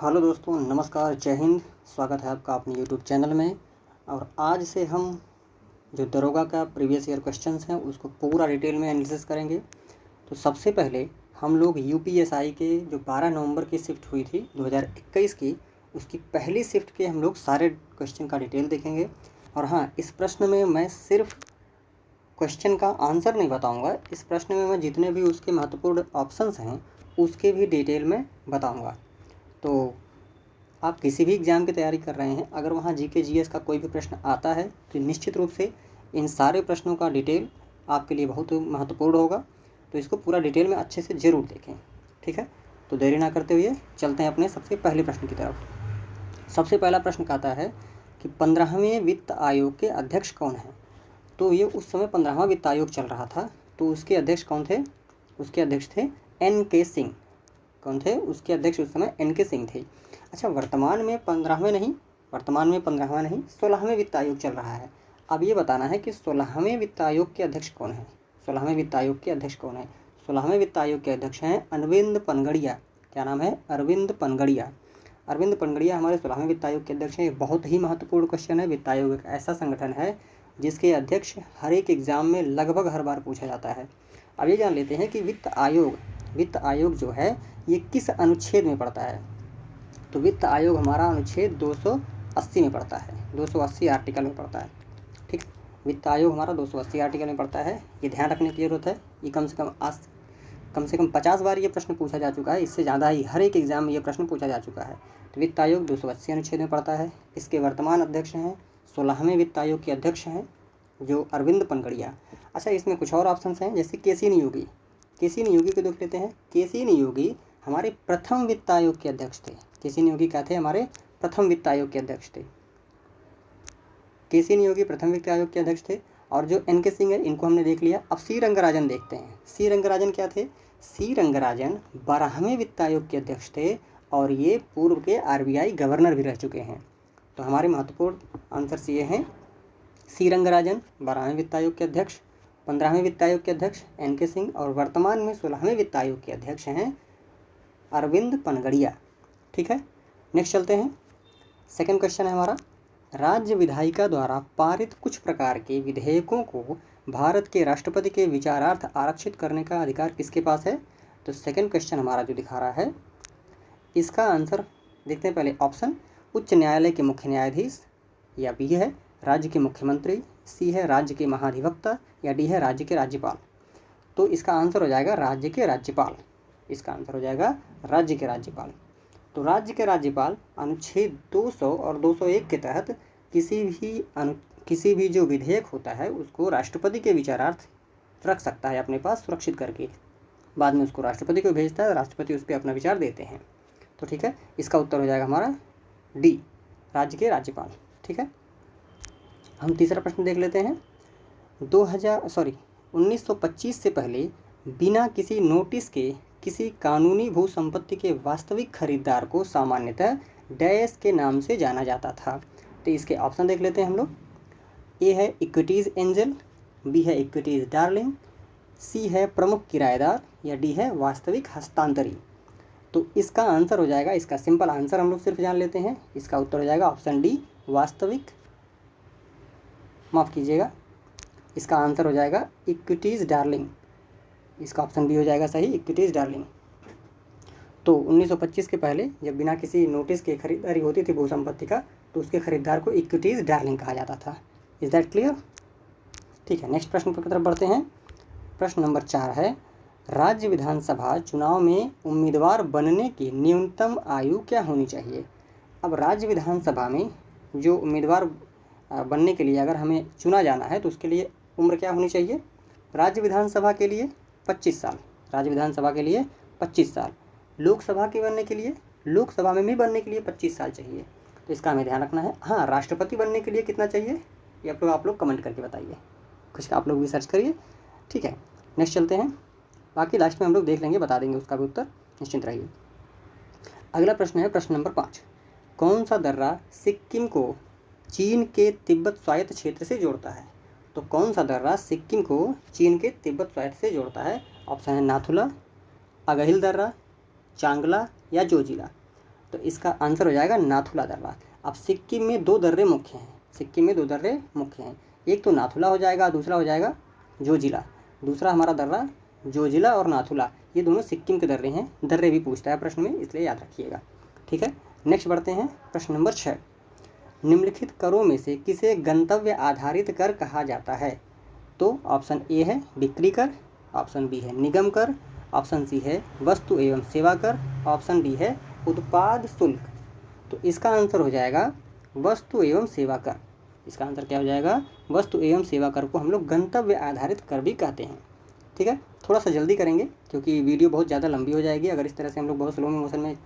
Hello दोस्तों, नमस्कार, जय हिंद। स्वागत है आपका अपने यूट्यूब चैनल में। और आज से हम जो दरोगा का प्रीवियस ईयर क्वेश्चंस हैं उसको पूरा डिटेल में एनालिसिस करेंगे। तो सबसे पहले हम लोग यूपीएसआई के जो 12 नवंबर की शिफ्ट हुई थी 2021 की, उसकी पहली शिफ्ट के हम लोग सारे क्वेश्चन का डिटेल देखेंगे। और हाँ, इस प्रश्न में मैं सिर्फ क्वेश्चन का आंसर नहीं बताऊँगा, इस प्रश्न में मैं जितने भी उसके महत्वपूर्ण ऑप्शंस हैं उसके भी डिटेल में बताऊँगा। तो आप किसी भी एग्ज़ाम की तैयारी कर रहे हैं, अगर वहाँ जीके जीएस का कोई भी प्रश्न आता है तो निश्चित रूप से इन सारे प्रश्नों का डिटेल आपके लिए बहुत महत्वपूर्ण होगा। तो इसको पूरा डिटेल में अच्छे से ज़रूर देखें, ठीक है। तो देरी ना करते हुए चलते हैं अपने सबसे पहले प्रश्न की तरफ। सबसे पहला प्रश्न कहता है कि 15वें वित्त आयोग के अध्यक्ष कौन हैं। तो ये उस समय 15वां वित्त आयोग चल रहा था, तो उसके अध्यक्ष कौन थे? उसके अध्यक्ष थे NK सिंह। कौन थे? उसके अध्यक्ष उस समय NK सिंह थे। अच्छा, वर्तमान में 15वें नहीं, 16वें वित्त आयोग चल रहा है। अब ये बताना है कि 16वें वित्त आयोग के अध्यक्ष कौन है। 16वें वित्त आयोग के अध्यक्ष कौन है? 16वें वित्त आयोग के अध्यक्ष हैं अरविंद पनगड़िया। क्या नाम है? अरविंद पनगड़िया। अरविंद पनगड़िया हमारे 16वें वित्त आयोग के अध्यक्ष हैं। ये बहुत ही महत्वपूर्ण क्वेश्चन है। वित्त आयोग एक ऐसा संगठन है जिसके अध्यक्ष हर एक एग्जाम में लगभग हर बार पूछा जाता है। अब ये जान लेते हैं कि वित्त आयोग जो है ये किस अनुच्छेद में पड़ता है। तो वित्त आयोग हमारा अनुच्छेद 280 में पड़ता है, 280 आर्टिकल में पड़ता है, ठीक। वित्त आयोग हमारा 280 आर्टिकल में पड़ता है। ये ध्यान रखने की जरूरत है। ये कम से कम 50 बार ये प्रश्न पूछा जा चुका है, इससे ज़्यादा ही हर एक एग्जाम में ये प्रश्न पूछा जा चुका है। तो वित्त आयोग 280 अनुच्छेद में पड़ता है। इसके वर्तमान अध्यक्ष हैं 16वें वित्त आयोग के अध्यक्ष हैं जो अरविंद पनगड़िया। अच्छा, इसमें कुछ और ऑप्शन हैं जैसे केसी नियोगी। केसी नियोगी को देख लेते हैं। केसी नियोगी हमारे प्रथम वित्त आयोग के अध्यक्ष थे। केसी नियोगी क्या थे? हमारे प्रथम वित्त आयोग के अध्यक्ष थे। केसी नियोगी प्रथम वित्त आयोग के अध्यक्ष थे। और जो NK सिंह है इनको हमने देख लिया। अब सी रंगराजन देखते हैं। सी रंगराजन क्या थे? सी रंगराजन 12वें वित्त आयोग के अध्यक्ष थे और ये पूर्व के RBI गवर्नर भी रह चुके हैं। तो हमारे महत्वपूर्ण आंसर्स ये हैं। सी रंगराजन 12वें वित्त आयोग के अध्यक्ष, 15वें वित्त आयोग के अध्यक्ष NK सिंह और वर्तमान में 16वें वित्त आयोग के अध्यक्ष हैं अरविंद पनगड़िया, ठीक है। नेक्स्ट चलते हैं। सेकंड क्वेश्चन है हमारा, राज्य विधायिका द्वारा पारित कुछ प्रकार के विधेयकों को भारत के राष्ट्रपति के विचारार्थ आरक्षित करने का अधिकार किसके पास है। तो सेकंड क्वेश्चन हमारा जो दिखा रहा है इसका आंसर देखते हैं। पहले ऑप्शन, उच्च न्यायालय के मुख्य न्यायाधीश, या बी है राज्य के मुख्यमंत्री, सी है राज्य के महाधिवक्ता, या डी है राज्य के राज्यपाल। तो इसका आंसर हो जाएगा राज्य के राज्यपाल। इसका आंसर हो जाएगा राज्य के राज्यपाल। तो राज्य के राज्यपाल अनुच्छेद 200 और 201 के तहत किसी भी जो विधेयक होता है उसको राष्ट्रपति के विचारार्थ रख सकता है अपने पास सुरक्षित करके। बाद में उसको राष्ट्रपति को भेजता है, राष्ट्रपति उस पर अपना विचार देते हैं। तो ठीक है, इसका उत्तर हो जाएगा हमारा डी, राज्य के राज्यपाल, ठीक है। हम तीसरा प्रश्न देख लेते हैं। 1925 से पहले बिना किसी नोटिस के किसी कानूनी भू संपत्ति के वास्तविक खरीदार को सामान्यतः डैश के नाम से जाना जाता था। तो इसके ऑप्शन देख लेते हैं हम लोग। ए है इक्विटीज़ एंजल, बी है इक्विटीज़ डार्लिंग, सी है प्रमुख किराएदार, या डी है वास्तविक हस्तांतरी। तो इसका आंसर हो जाएगा, इसका सिंपल आंसर हम लोग सिर्फ जान लेते हैं। इसका उत्तर हो जाएगा ऑप्शन डी, वास्तविक, माफ़ कीजिएगा, इसका आंसर हो जाएगा इक्विटीज़ डार्लिंग। इसका ऑप्शन बी हो जाएगा सही, इक्विटीज़ डार्लिंग। तो 1925 के पहले जब बिना किसी नोटिस के खरीदारी होती थी भू संपत्ति का, तो उसके खरीदार को इक्विटीज़ डार्लिंग कहा जाता था। Is that clear? ठीक है, नेक्स्ट प्रश्न की तरफ बढ़ते हैं। प्रश्न नंबर 4 है, राज्य विधानसभा चुनाव में उम्मीदवार बनने की न्यूनतम आयु क्या होनी चाहिए। अब राज्य विधानसभा में जो उम्मीदवार बनने के लिए अगर हमें चुना जाना है तो उसके लिए उम्र क्या होनी चाहिए। राज्य विधानसभा के लिए 25 साल, राज्य विधानसभा के लिए 25 साल। लोकसभा के बनने के लिए, लोकसभा में भी बनने के लिए 25 साल चाहिए। तो इसका हमें ध्यान रखना है। हाँ, राष्ट्रपति बनने के लिए कितना चाहिए ये आप लोग कमेंट करके बताइए, कुछ आप लोग भी सर्च करिए, ठीक है। नेक्स्ट चलते हैं, बाकी लास्ट में हम लोग देख लेंगे, बता देंगे उसका भी उत्तर, निश्चिंत रहिए। अगला प्रश्न है प्रश्न नंबर 5, कौन सा दर्रा सिक्किम को चीन के तिब्बत स्वायत्त क्षेत्र से जोड़ता है। तो कौन सा दर्रा सिक्किम को चीन के तिब्बत स्वायत्त से जोड़ता है। ऑप्शन है नाथुला, अगहिल दर्रा, चांगला, या जोजिला। तो इसका आंसर हो जाएगा नाथुला दर्रा। अब सिक्किम में 2 दर्रे मुख्य हैं, सिक्किम में 2 दर्रे मुख्य हैं, एक तो नाथुला हो जाएगा, दूसरा हो जाएगा जोजिला। दूसरा हमारा दर्रा जोजिला और नाथुला, ये दोनों सिक्किम के दर्रे हैं। दर्रे भी पूछता है प्रश्न में, इसलिए याद रखिएगा। ठीक है, नेक्स्ट बढ़ते हैं। प्रश्न नंबर 6, निम्नलिखित करों में से किसे गंतव्य आधारित कर कहा जाता है? तो ऑप्शन ए है बिक्री कर, ऑप्शन बी है निगम कर, ऑप्शन सी है वस्तु एवं सेवा कर, ऑप्शन डी है उत्पाद शुल्क। तो इसका आंसर हो जाएगा वस्तु एवं सेवा कर। इसका आंसर क्या हो जाएगा? वस्तु एवं सेवा कर को हम लोग गंतव्य आधारित कर भी कहते हैं। ठीक है, थोड़ा सा जल्दी करेंगे क्योंकि वीडियो बहुत ज़्यादा लंबी हो जाएगी अगर इस तरह से हम लोग बहुत स्लो मोशन में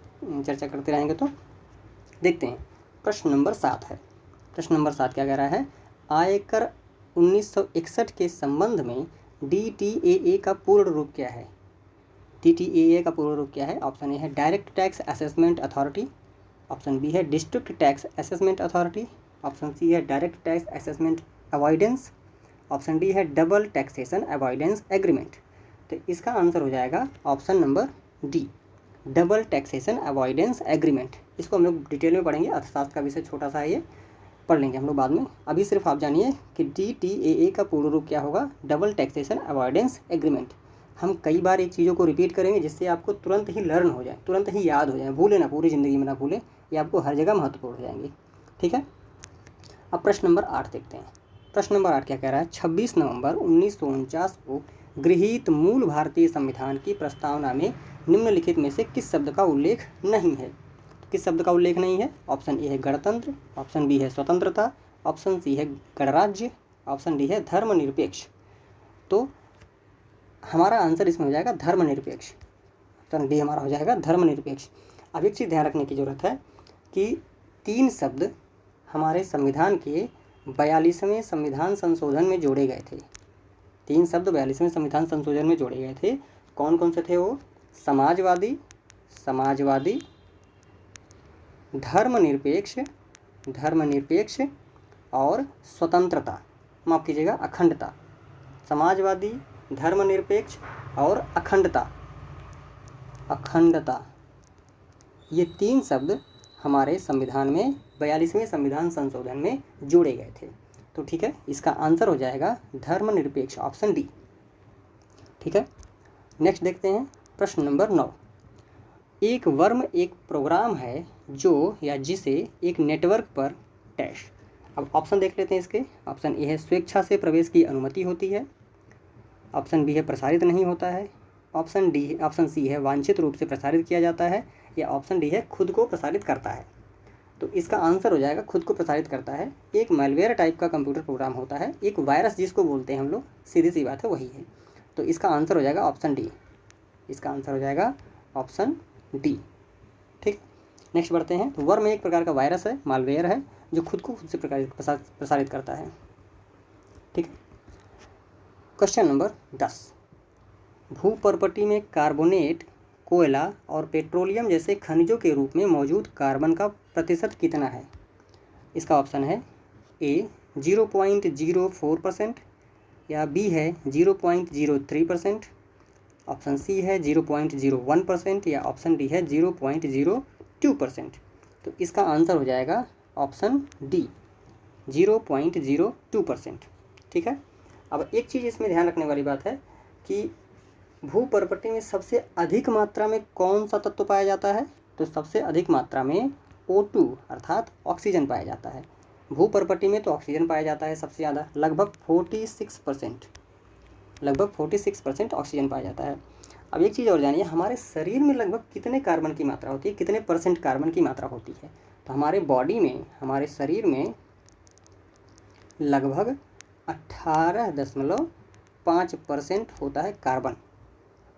चर्चा करते रहेंगे तो। देखते हैं, प्रश्न नंबर 7 है। प्रश्न नंबर 7 क्या कह रहा है? आयकर 1961 के संबंध में DTAA का पूर्ण रूप क्या है? DTAA का पूर्ण रूप क्या है? ऑप्शन ए है direct tax assessment authority, option B है district tax assessment authority, option C है direct tax assessment avoidance, option D है डबल टैक्सेशन अवॉइडेंस एग्रीमेंट। तो इसका आंसर हो जाएगा option number D, double taxation avoidance agreement. इसको हम लोग डिटेल में पढ़ेंगे, अर्थशास्त्र का विषय छोटा सा है, ये पढ़ लेंगे हम लोग बाद में। अभी सिर्फ आप जानिए कि DTAA का पूर्ण रूप क्या होगा? Double taxation avoidance agreement. हम कई बार एक चीज़ों को रिपीट करेंगे जिससे आपको तुरंत ही लर्न हो जाए, तुरंत ही याद हो जाए, भूले ना, पूरी ज़िंदगी में ना भूले, ये आपको हर जगह महत्वपूर्ण हो जाएंगे। ठीक है, अब प्रश्न नंबर 8 देखते हैं। प्रश्न नंबर 8 क्या कह रहा है? 26 नवंबर 1949 को गृहीत मूल भारतीय संविधान की प्रस्तावना में निम्नलिखित में से किस शब्द का उल्लेख नहीं है? किस शब्द का उल्लेख नहीं है? ऑप्शन ए है गणतंत्र, ऑप्शन बी है स्वतंत्रता, ऑप्शन सी है गणराज्य, ऑप्शन डी है धर्मनिरपेक्ष। तो हमारा आंसर इसमें हो जाएगा धर्मनिरपेक्ष। ऑप्शन डी हमारा हो जाएगा धर्मनिरपेक्ष। अब एक चीज़ ध्यान रखने की ज़रूरत है कि 3 शब्द हमारे संविधान के 42वें संविधान संशोधन में जोड़े गए थे। 3 शब्द 42वें संविधान संशोधन में जोड़े गए थे। कौन कौन से थे वो? समाजवादी, समाजवादी, धर्मनिरपेक्ष, धर्मनिरपेक्ष और स्वतंत्रता, माफ़ कीजिएगा अखंडता। समाजवादी, धर्मनिरपेक्ष और अखंडता, अखंडता, ये 3 शब्द हमारे संविधान में 42वें संविधान संशोधन में जोड़े गए थे। तो ठीक है, इसका आंसर हो जाएगा धर्मनिरपेक्ष, ऑप्शन डी। ठीक है, नेक्स्ट देखते हैं प्रश्न नंबर 9। एक वर्म एक प्रोग्राम है जो या जिसे एक नेटवर्क पर डैश। अब ऑप्शन देख लेते हैं इसके। ऑप्शन ए है स्वेच्छा से प्रवेश की अनुमति होती है, ऑप्शन बी है प्रसारित नहीं होता है, ऑप्शन सी है वांछित रूप से प्रसारित किया जाता है, या ऑप्शन डी है खुद को प्रसारित करता है। तो इसका आंसर हो जाएगा खुद को प्रसारित करता है। एक मैलवेयर टाइप का कंप्यूटर प्रोग्राम होता है, एक वायरस जिसको बोलते हैं हम लोग, सीधी सी बात है वही है। तो इसका आंसर हो जाएगा ऑप्शन डी, इसका आंसर हो जाएगा ऑप्शन डी। ठीक, नेक्स्ट बढ़ते हैं। तो वर्म एक प्रकार का वायरस है, मालवेयर है, जो खुद को खुद से प्रसारित करता है। ठीक, क्वेश्चन नंबर 10। भूपर्पटी में कार्बोनेट, कोयला और पेट्रोलियम जैसे खनिजों के रूप में मौजूद कार्बन का प्रतिशत कितना है? इसका ऑप्शन है ए 0.04%, या बी है 0.03%, ऑप्शन सी है 0.01%, या ऑप्शन डी है 0.02%। तो इसका आंसर हो जाएगा ऑप्शन डी, 0.02%। ठीक है, अब एक चीज़ इसमें ध्यान रखने वाली बात है कि भूपर्पटी में सबसे अधिक मात्रा में कौन सा तत्व पाया जाता है? तो सबसे अधिक मात्रा में O2 अर्थात ऑक्सीजन पाया जाता है। भूपर्पटी में तो ऑक्सीजन पाया जाता है सबसे ज़्यादा, लगभग 46%, लगभग 46% ऑक्सीजन पाया जाता है। अब एक चीज़ और जानिए, हमारे शरीर में लगभग कितने कार्बन की मात्रा होती है, कितने % कार्बन की मात्रा होती है? तो हमारे बॉडी में, हमारे शरीर में लगभग 18.5% होता है कार्बन,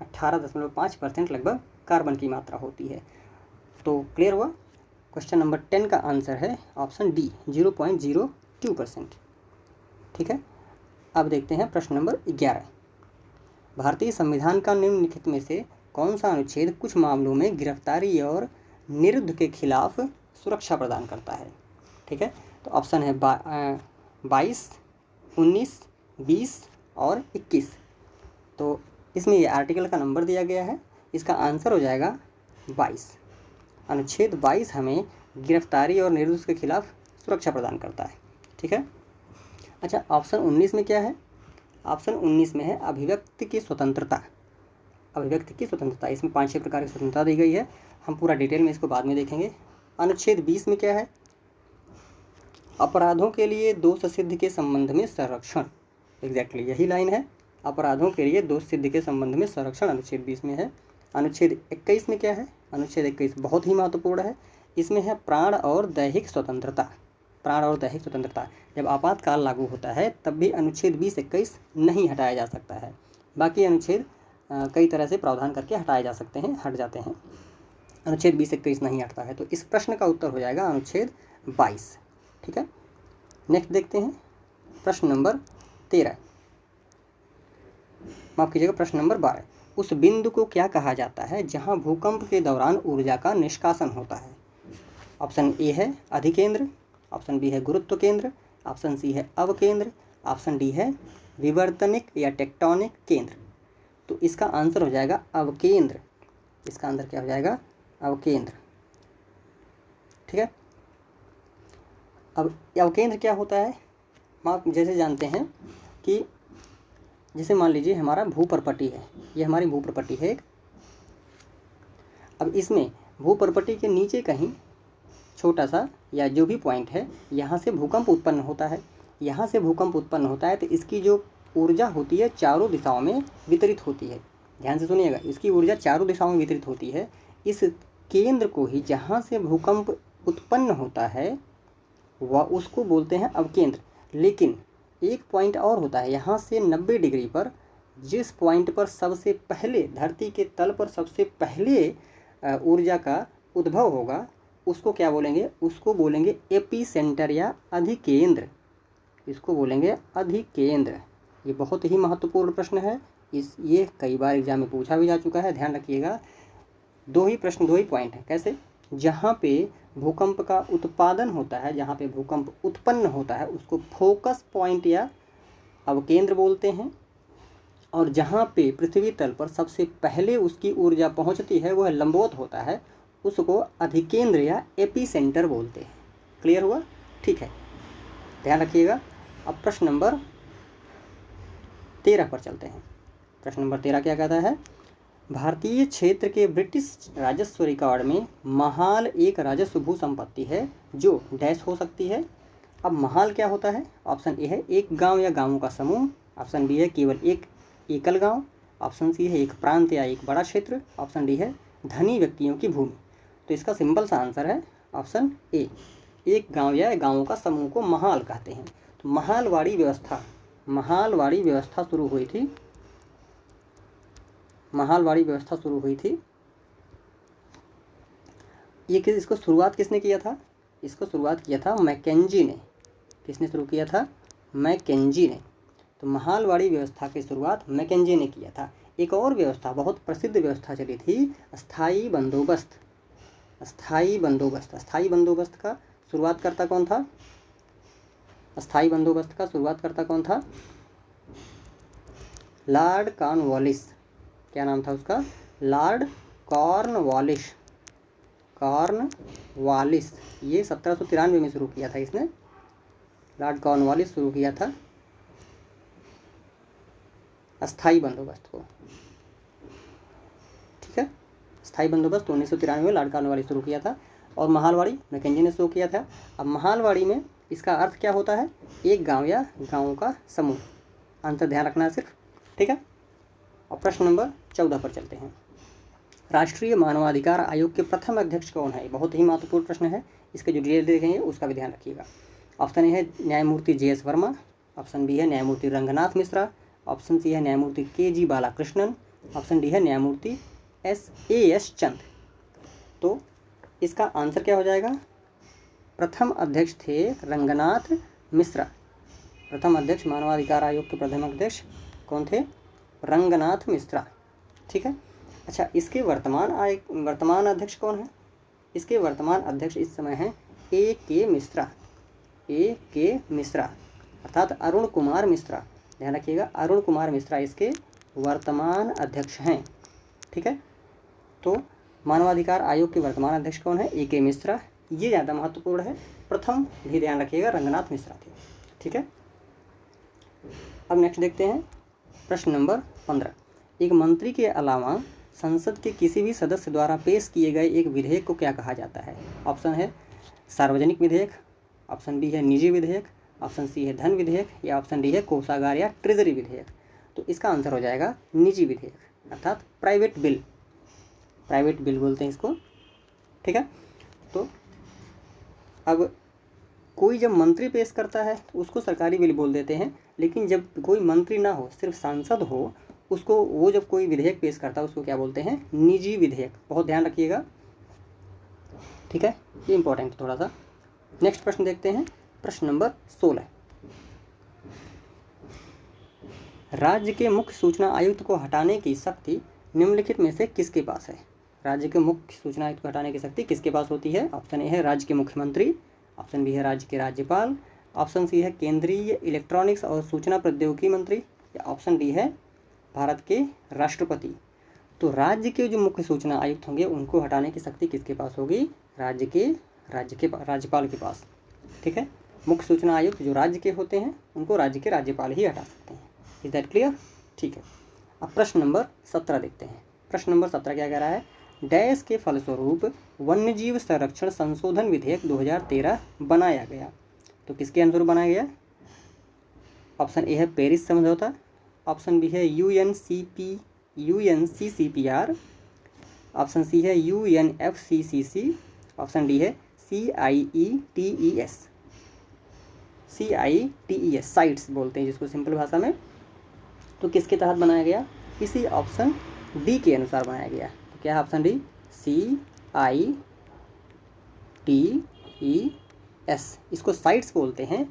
18.5% लगभग कार्बन की मात्रा होती है। तो क्लियर हुआ? क्वेश्चन नंबर 10 का आंसर है ऑप्शन डी, 0.02%। ठीक है, अब देखते हैं प्रश्न नंबर 11। भारतीय संविधान का निम्नलिखित में से कौन सा अनुच्छेद कुछ मामलों में गिरफ्तारी और निरुद्ध के खिलाफ सुरक्षा प्रदान करता है? ठीक है, तो ऑप्शन है 22, 19, 20 और 21। तो इसमें ये आर्टिकल का नंबर दिया गया है, इसका आंसर हो जाएगा 22। अनुच्छेद 22 हमें गिरफ्तारी और निर्दोष के खिलाफ सुरक्षा प्रदान करता है। ठीक है। अच्छा, ऑप्शन 19 में क्या है? ऑप्शन 19 में है अभिव्यक्ति की स्वतंत्रता। अभिव्यक्ति की स्वतंत्रता, इसमें 5-6 प्रकार की स्वतंत्रता दी गई है। हम पूरा डिटेल में इसको बाद में देखेंगे। अनुच्छेद 20 में क्या है? अपराधों के लिए दोष सिद्ध के संबंध में संरक्षण। एग्जैक्टली यही लाइन है, अपराधों के लिए दोष सिद्ध के संबंध में संरक्षण अनुच्छेद 20 में है। अनुच्छेद 21 में क्या है? अनुच्छेद 21 बहुत ही महत्वपूर्ण है। इसमें है प्राण और दैहिक स्वतंत्रता। प्राण और दैहिक स्वतंत्रता, जब आपातकाल लागू होता है तब भी अनुच्छेद 20-21 नहीं हटाया जा सकता है। बाकी अनुच्छेद कई तरह से प्रावधान करके हटाए जा सकते हैं, हट जाते हैं। अनुच्छेद 20-21 नहीं हटता है। तो इस प्रश्न का उत्तर हो जाएगा अनुच्छेद 22। ठीक है। नेक्स्ट देखते हैं प्रश्न नंबर 13, माफ कीजिएगा प्रश्न नंबर 12। उस बिंदु को क्या कहा जाता है जहां भूकंप के दौरान ऊर्जा का निष्कासन होता है? ऑप्शन ए है अधिकेंद्र, ऑप्शन बी है गुरुत्व केंद्र, ऑप्शन सी है अवकेंद्र, ऑप्शन डी है विवर्तनिक या टेक्टोनिक केंद्र। तो इसका आंसर हो जाएगा अवकेंद्र। इसका आंसर क्या हो जाएगा? अवकेंद्र। ठीक है। अब अवकेंद्र क्या होता है? आप जैसे जानते हैं कि जैसे मान लीजिए हमारा भूप्रपट्टी है, ये हमारी भूप्रपट्टी है एक। अब इसमें भूप्रपट्टी के नीचे कहीं छोटा सा या जो भी पॉइंट है, यहाँ से भूकंप उत्पन्न होता है। यहाँ से भूकंप उत्पन्न होता है तो इसकी जो ऊर्जा होती है चारों दिशाओं में वितरित होती है। ध्यान से सुनिएगा, इसकी ऊर्जा चारों दिशाओं में वितरित होती है। इस केंद्र को ही, जहाँ से भूकंप उत्पन्न होता है, वह उसको बोलते हैं अवकेंद्र। लेकिन एक पॉइंट और होता है, यहाँ से 90 डिग्री पर जिस पॉइंट पर सबसे पहले धरती के तल पर सबसे पहले ऊर्जा का उद्भव होगा, उसको क्या बोलेंगे? उसको बोलेंगे एपी सेंटर या अधिकेंद्र। इसको बोलेंगे अधिकेंद्र। ये बहुत ही महत्वपूर्ण प्रश्न है। ये कई बार एग्जाम में पूछा भी जा चुका है, ध्यान रखिएगा। दो ही पॉइंट है। कैसे? जहाँ पे भूकंप का उत्पादन होता है, जहाँ पे भूकंप उत्पन्न होता है, उसको फोकस पॉइंट या अवकेंद्र बोलते हैं। और जहाँ पे पृथ्वी तल पर सबसे पहले उसकी ऊर्जा पहुँचती है, वह लंबवत होता है, उसको अधिकेंद्र या एपी सेंटर बोलते हैं। क्लियर हुआ? ठीक है, ध्यान रखिएगा। अब प्रश्न नंबर 13 पर चलते हैं। प्रश्न नंबर 13 क्या कहता है? भारतीय क्षेत्र के ब्रिटिश राजस्व रिकॉर्ड में महाल एक राजस्व भू संपत्ति है जो डैश हो सकती है। अब महाल क्या होता है? ऑप्शन ए है एक गांव या गांवों का समूह, ऑप्शन बी है केवल एक एकल गांव, ऑप्शन सी है एक प्रांत या एक बड़ा क्षेत्र, ऑप्शन डी है धनी व्यक्तियों की भूमि। तो इसका सिंपल सा आंसर है ऑप्शन ए, एक गांव या गांवों का समूह को महाल कहते हैं। तो महालवाड़ी व्यवस्था शुरू हुई थी। महालवाड़ी व्यवस्था शुरू हुई थी। इसको शुरुआत किसने किया था? इसको शुरुआत किया था मैकेंजी ने। किसने शुरू किया था? मैकेंजी ने। तो महालवाड़ी व्यवस्था की शुरुआत मैकेंजी ने किया था। एक और व्यवस्था, बहुत प्रसिद्ध व्यवस्था चली थी, स्थायी बंदोबस्त। स्थायी बंदोबस्त का शुरुआतकर्ता कौन था? स्थायी बंदोबस्त का शुरुआतकर्ता कौन था? Lord Cornwallis. क्या नाम था उसका? Lord Cornwallis. ये 1793 में शुरू किया था इसने। लॉर्ड कॉर्नवालिस शुरू किया था अस्थाई बंदोबस्त को। ठीक है, स्थायी बंदोबस्त 1993 में लॉर्ड कॉर्नवालिस शुरू किया था और महालवाड़ी मैकेंजी ने शुरू किया था। अब महालवाड़ी में इसका अर्थ क्या होता है? एक गांव या गांवों का समूह। आंसर ध्यान रखना है सिर्फ। ठीक है। और प्रश्न नंबर 14 पर चलते हैं। राष्ट्रीय मानवाधिकार आयोग के प्रथम अध्यक्ष कौन है? बहुत ही महत्वपूर्ण प्रश्न है। इसके जो डिटेल देखेंगे उसका भी ध्यान रखिएगा। ऑप्शन ए है न्यायमूर्ति JS वर्मा, ऑप्शन बी है न्यायमूर्ति रंगनाथ मिश्रा, ऑप्शन सी है न्यायमूर्ति KG बालाकृष्णन, ऑप्शन डी है न्यायमूर्ति SAS चंद। तो इसका आंसर क्या हो जाएगा? प्रथम अध्यक्ष थे रंगनाथ मिश्रा। प्रथम अध्यक्ष, मानवाधिकार आयोग के प्रथम अध्यक्ष कौन थे? रंगनाथ मिश्रा। ठीक है। अच्छा, इसके वर्तमान अध्यक्ष कौन है? इसके वर्तमान अध्यक्ष इस समय हैं A.K. मिश्रा अर्थात अरुण कुमार मिश्रा। ध्यान रखिएगा, अरुण कुमार मिश्रा इसके वर्तमान अध्यक्ष हैं। ठीक है। तो मानवाधिकार आयोग के वर्तमान अध्यक्ष कौन है? A.K. मिश्रा। ये ज़्यादा महत्वपूर्ण है, प्रथम भी ध्यान रखिएगा रंगनाथ मिश्रा थे। ठीक है, अब नेक्स्ट देखते हैं प्रश्न नंबर 15। एक मंत्री के अलावा संसद के किसी भी सदस्य द्वारा पेश किए गए एक विधेयक को क्या कहा जाता है? ऑप्शन है सार्वजनिक विधेयक, ऑप्शन बी है निजी विधेयक, ऑप्शन सी है धन विधेयक, या ऑप्शन डी है कोषागार या ट्रेजरी विधेयक। तो इसका आंसर हो जाएगा निजी विधेयक, अर्थात प्राइवेट बिल। प्राइवेट बिल बोलते हैं इसको। ठीक है, तो अब कोई जब मंत्री पेश करता है तो उसको सरकारी बिल बोल देते हैं, लेकिन जब कोई मंत्री ना हो, सिर्फ सांसद हो, उसको वो जब कोई विधेयक पेश करता है उसको क्या बोलते हैं? निजी विधेयक। बहुत ध्यान रखिएगा। ठीक है, ये इंपॉर्टेंट है थोड़ा सा। नेक्स्ट प्रश्न देखते हैं, प्रश्न नंबर 16। राज्य के मुख्य सूचना आयुक्त को हटाने की शक्ति निम्नलिखित में से किसके पास है? राज्य के मुख्य सूचना आयुक्त को हटाने की शक्ति किसके पास होती है? ऑप्शन ए है राज्य के मुख्यमंत्री, ऑप्शन बी है राज्य के राज्यपाल, ऑप्शन सी है केंद्रीय इलेक्ट्रॉनिक्स और सूचना प्रौद्योगिकी मंत्री, या ऑप्शन डी है भारत के राष्ट्रपति। तो राज्य के जो मुख्य सूचना आयुक्त होंगे उनको हटाने की शक्ति किसके पास होगी? राज्य के राज्यपाल के पास। ठीक है, मुख्य सूचना आयुक्त जो राज्य के होते हैं उनको राज्य के राज्यपाल ही हटा सकते हैं। Is that clear? ठीक है, अब प्रश्न नंबर 17 देखते हैं। प्रश्न नंबर 17 क्या कह रहा है? डैश के फलस्वरूप वन्यजीव संरक्षण संशोधन विधेयक 2013 बनाया गया। तो किसके अनुरूप बनाया गया? ऑप्शन ए है पेरिस समझौता, ऑप्शन बी है UNCCPR, ऑप्शन सी है UNFCCC, ऑप्शन डी है CITES। साइट्स बोलते हैं जिसको सिंपल भाषा में। तो किसके तहत बनाया गया? इसी ऑप्शन डी के अनुसार बनाया गया। तो क्या है ऑप्शन डी? CITES। इसको साइट्स बोलते हैं।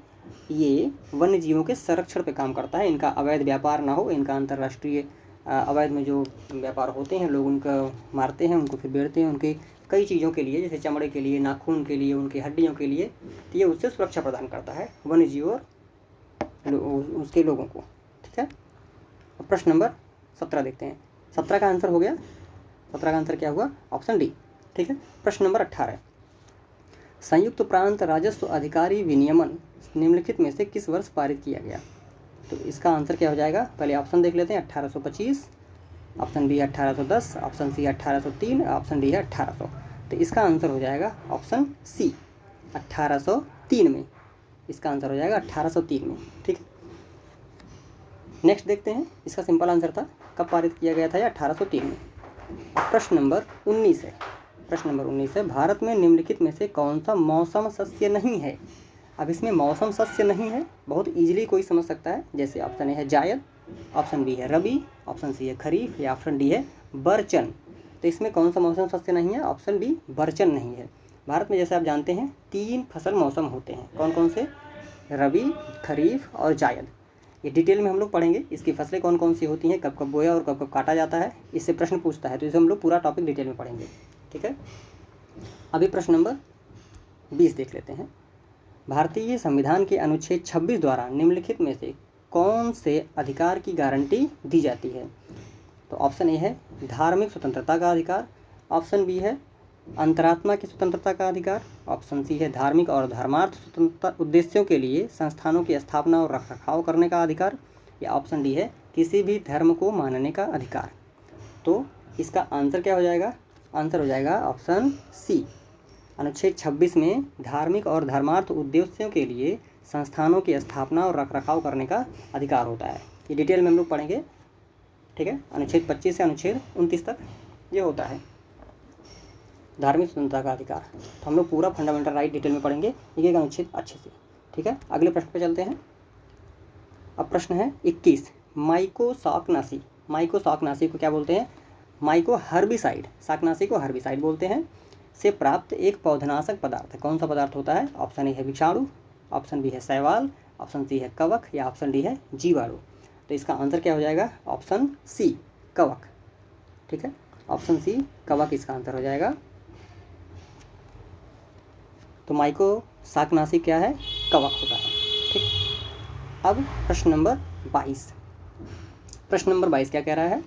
ये वन्य जीवों के संरक्षण पे काम करता है, इनका अवैध व्यापार ना हो, इनका अंतर्राष्ट्रीय अवैध में जो व्यापार होते हैं, लोग उनका मारते हैं, उनको फिर बेचते हैं, उनके कई चीज़ों के लिए, जैसे चमड़े के लिए, नाखून के लिए, उनकी हड्डियों के लिए। तो ये उससे सुरक्षा प्रदान करता है वन्य जीव और उसके लोगों को। ठीक है, अब प्रश्न नंबर 17 देखते हैं। 17 का आंसर हो गया। 17 का आंसर क्या हुआ? Option D. ठीक है, प्रश्न नंबर 18। संयुक्त प्रांत राजस्व अधिकारी विनियमन निम्नलिखित में से किस वर्ष पारित किया गया? तो इसका आंसर क्या हो जाएगा? पहले ऑप्शन देख लेते हैं। 1825, option B 1810, option C 1803, option D है 1800। तो इसका आंसर हो जाएगा ऑप्शन सी 1803 में। इसका आंसर हो जाएगा 1803 में। ठीक है, नेक्स्ट देखते हैं। इसका सिंपल आंसर था कब पारित किया गया था? या 1803 में। प्रश्न नंबर 19 है। प्रश्न नंबर 19 है, भारत में निम्नलिखित में से कौन सा मौसम सस्य नहीं है? अब इसमें मौसम सस्य नहीं है, बहुत इजीली कोई समझ सकता है। जैसे ऑप्शन ए है जायद, ऑप्शन बी है रबी, ऑप्शन सी है खरीफ, या ऑप्शन डी है बरचन। तो इसमें कौन सा मौसम सस्य नहीं है? ऑप्शन बी बरचन नहीं है। भारत में जैसे आप जानते हैं 3 फसल मौसम होते हैं। कौन कौन से? रबी, खरीफ और जायद। ये डिटेल में हम लोग पढ़ेंगे। इसकी फसलें कौन कौन सी होती हैं, कब कब बोया और कब कब काटा जाता है, इससे प्रश्न पूछता है। तो इसे हम लोग पूरा टॉपिक डिटेल में पढ़ेंगे। ठीक है, अभी प्रश्न नंबर 20 देख लेते हैं। भारतीय संविधान के अनुच्छेद 26 द्वारा निम्नलिखित में से कौन से अधिकार की गारंटी दी जाती है? तो ऑप्शन ए है धार्मिक स्वतंत्रता का अधिकार, ऑप्शन बी है अंतरात्मा की स्वतंत्रता का अधिकार, ऑप्शन सी है धार्मिक और धर्मार्थ स्वतंत्रता उद्देश्यों के लिए संस्थानों की स्थापना और रखरखाव करने का अधिकार, या ऑप्शन डी है किसी भी धर्म को मानने का अधिकार। तो इसका आंसर क्या हो जाएगा? आंसर हो जाएगा ऑप्शन सी। अनुच्छेद 26 में धार्मिक और धर्मार्थ उद्देश्यों के लिए संस्थानों की स्थापना और रखरखाव करने का अधिकार होता है। ये डिटेल में हम लोग पढ़ेंगे। ठीक है, अनुच्छेद 25 से अनुच्छेद 29 तक ये होता है धार्मिक स्वतंत्रता का अधिकार। तो हम लोग पूरा फंडामेंटल राइट डिटेल में पढ़ेंगे एक एक अनुच्छेद अच्छे से। ठीक है, अगले प्रश्न पे चलते हैं। अब प्रश्न है 21। माइकोशाकनाशी। माइकोशाकनाशी को क्या बोलते हैं? Mycoherbicide. शाकनाशी को हर्बिसाइड बोलते हैं। से प्राप्त एक पौधनाशक पदार्थ है। कौन सा पदार्थ होता है? ऑप्शन ए है विषाणु, ऑप्शन बी है शैवाल, ऑप्शन सी है कवक, या ऑप्शन डी है जीवाणु। तो इसका आंसर क्या हो जाएगा? ऑप्शन सी कवक। ठीक है, ऑप्शन सी कवक इसका आंसर हो जाएगा। तो माइकोशाकनाशी क्या है? कवक होता है। ठीक, अब प्रश्न नंबर 22। प्रश्न नंबर 22 क्या कह रहा है?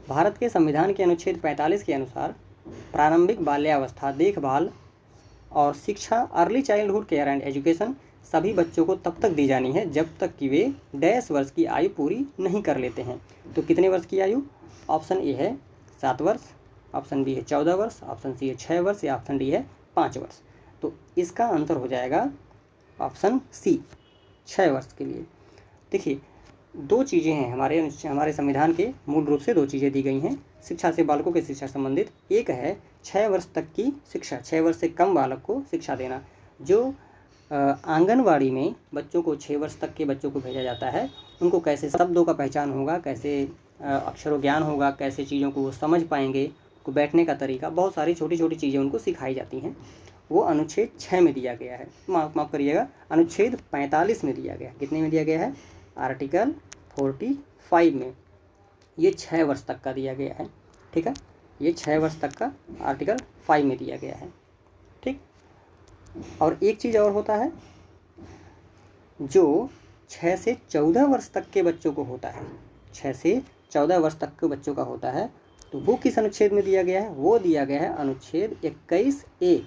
भारत के संविधान के अनुच्छेद 45 के अनुसार प्रारंभिक बाल्यावस्था देखभाल और शिक्षा, early childhood care and education सभी बच्चों को तब तक दी जानी है जब तक कि वे 10 वर्ष की आयु पूरी नहीं कर लेते हैं। तो कितने वर्ष की आयु? ऑप्शन ए है 7 वर्ष, ऑप्शन बी है 14 वर्ष, ऑप्शन सी है 6 वर्ष या ऑप्शन डी है 5 वर्ष। तो इसका आंसर हो जाएगा ऑप्शन सी, 6 वर्ष के लिए। देखिए, दो चीज़ें हैं हमारे संविधान के, मूल रूप से दो चीज़ें दी गई हैं शिक्षा से, बालकों की शिक्षा संबंधित। एक है 6 वर्ष तक की शिक्षा, 6 वर्ष से कम बालक को शिक्षा देना। जो आंगनवाड़ी में बच्चों को 6 वर्ष तक के बच्चों को भेजा जाता है, उनको कैसे शब्दों का पहचान होगा, कैसे अक्षरों ज्ञान होगा, कैसे चीज़ों को वो समझ पाएंगे, को बैठने का तरीका, बहुत सारी छोटी छोटी चीज़ें उनको सिखाई जाती हैं। वो अनुच्छेद 6 में दिया गया है, माफ़ करिएगा, अनुच्छेद 45 में दिया गया है। कितने में दिया गया है? आर्टिकल 45 में। ये 6 वर्ष तक का दिया गया है, ठीक है। ये 6 वर्ष तक का आर्टिकल 5 में दिया गया है, ठीक। और एक चीज़ और होता है, जो 6 से 14 वर्ष तक के बच्चों को होता है, 6 से 14 वर्ष तक के बच्चों का होता है, तो वो किस अनुच्छेद में दिया गया है? वो दिया गया है अनुच्छेद 21A।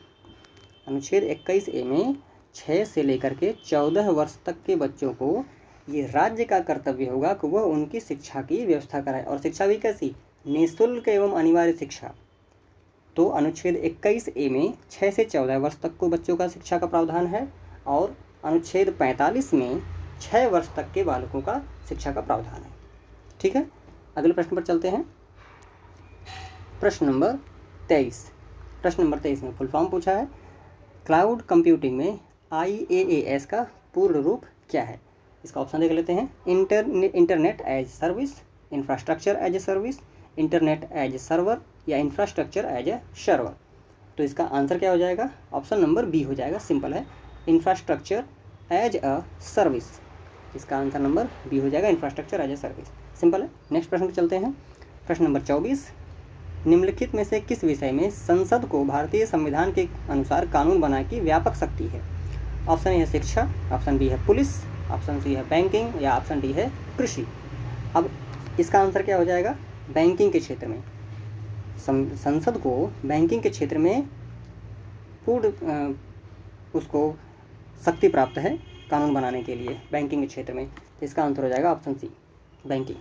अनुच्छेद 21A में 6 से लेकर के 14 वर्ष तक के बच्चों को ये राज्य का कर्तव्य होगा कि वह उनकी शिक्षा की व्यवस्था कराए, और शिक्षा भी कैसी? निःशुल्क एवं अनिवार्य शिक्षा। तो अनुच्छेद 21A में 6 से 14 वर्ष तक को बच्चों का शिक्षा का प्रावधान है, और अनुच्छेद 45 में 6 वर्ष तक के बालकों का शिक्षा का प्रावधान है, ठीक है। अगले प्रश्न पर चलते हैं। प्रश्न नंबर 23। प्रश्न नंबर 23 में फुल फॉर्म पूछा है, क्लाउड कंप्यूटिंग में IaaS का पूर्ण रूप क्या है? इसका ऑप्शन देख लेते हैं। Internet as service, infrastructure as a service, internet as a server या इंफ्रास्ट्रक्चर एज ए सर्वर। तो इसका आंसर क्या हो जाएगा? ऑप्शन नंबर बी हो जाएगा, सिंपल है, इंफ्रास्ट्रक्चर एज अ सर्विस। इसका आंसर नंबर बी हो जाएगा, infrastructure as a service, simple है। नेक्स्ट प्रश्न पर चलते हैं। प्रश्न नंबर 24, निम्नलिखित में से किस विषय में संसद को भारतीय संविधान के अनुसार कानून बनाने की व्यापक शक्ति है? ऑप्शन ए है शिक्षा, ऑप्शन बी है पुलिस, ऑप्शन सी है बैंकिंग या ऑप्शन डी है कृषि। अब इसका आंसर क्या हो जाएगा? बैंकिंग के क्षेत्र में संसद को बैंकिंग के क्षेत्र में पूर्ण उसको शक्ति प्राप्त है कानून बनाने के लिए बैंकिंग के क्षेत्र में। इसका आंसर हो जाएगा ऑप्शन सी, बैंकिंग।